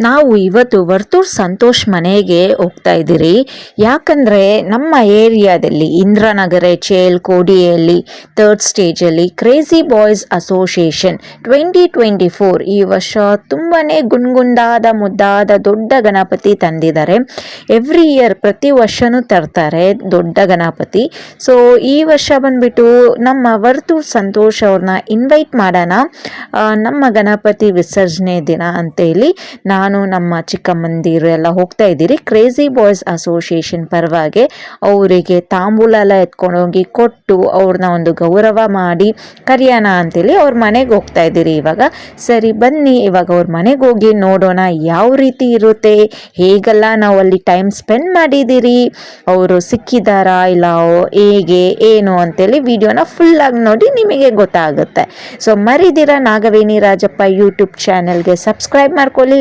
ನಾವು ಇವತ್ತು ವರ್ತೂರ್ ಸಂತೋಷ್ ಮನೆಗೆ ಹೋಗ್ತಾ ಇದ್ದೀರಿ. ಯಾಕಂದರೆ ನಮ್ಮ ಏರಿಯಾದಲ್ಲಿ ಇಂದ್ರಾನಗರ ಚೇಲ್ ಕೋಡಿಯಲ್ಲಿ ಥರ್ಡ್ ಸ್ಟೇಜಲ್ಲಿ ಕ್ರೇಜಿ ಬಾಯ್ಸ್ ಅಸೋಸಿಯೇಷನ್ 2024 ಈ ವರ್ಷ ತುಂಬಾ ಗುಂಡಾದ ಮುದ್ದಾದ ದೊಡ್ಡ ಗಣಪತಿ ತಂದಿದ್ದಾರೆ. ಎವ್ರಿ ಇಯರ್ ಪ್ರತಿ ವರ್ಷವೂ ತರ್ತಾರೆ ದೊಡ್ಡ ಗಣಪತಿ. ಸೊ ಈ ವರ್ಷ ಬಂದ್ಬಿಟ್ಟು ನಮ್ಮ ವರ್ತೂರ್ ಸಂತೋಷ್ ಅವ್ರನ್ನ ಇನ್ವೈಟ್ ಮಾಡೋಣ ನಮ್ಮ ಗಣಪತಿ ವಿಸರ್ಜನೆ ದಿನ ಅಂತೇಳಿ ನಾನು ನಮ್ಮ ಚಿಕ್ಕಮ್ಮಂದಿರು ಎಲ್ಲ ಹೋಗ್ತಾ ಇದ್ದೀರಿ. ಕ್ರೇಜಿ ಬಾಯ್ಸ್ ಅಸೋಸಿಯೇಷನ್ ಪರವಾಗಿ ಅವರಿಗೆ ತಾಂಬೂಲ ಎಲ್ಲ ಎತ್ಕೊಂಡೋಗಿ ಕೊಟ್ಟು ಅವ್ರನ್ನ ಒಂದು ಗೌರವ ಮಾಡಿ ಕರೆಯೋಣ ಅಂತೇಳಿ ಅವ್ರ ಮನೆಗೆ ಹೋಗ್ತಾ ಇದ್ದೀರಿ. ಇವಾಗ ಸರಿ ಬನ್ನಿ, ಇವಾಗ ಅವ್ರ ಮನೆಗೆ ಹೋಗಿ ನೋಡೋಣ ಯಾವ ರೀತಿ ಇರುತ್ತೆ, ಹೇಗೆಲ್ಲ ನಾವು ಅಲ್ಲಿ ಟೈಮ್ ಸ್ಪೆಂಡ್ ಮಾಡಿದ್ದೀರಿ, ಅವರು ಸಿಕ್ಕಿದಾರಾ ಇಲ್ಲ ಹೇಗೆ ಏನು ಅಂತೇಳಿ ವಿಡಿಯೋನ ಫುಲ್ಲಾಗಿ ನೋಡಿ ನಿಮಗೆ ಗೊತ್ತಾಗುತ್ತೆ. ಸೊ ಮರಿದಿರ ನಾಗವೇಣಿ ರಾಜಪ್ಪ ಯೂಟ್ಯೂಬ್ ಚಾನೆಲ್ಗೆ ಸಬ್ಸ್ಕ್ರೈಬ್ ಮಾಡ್ಕೊಳ್ಳಿ.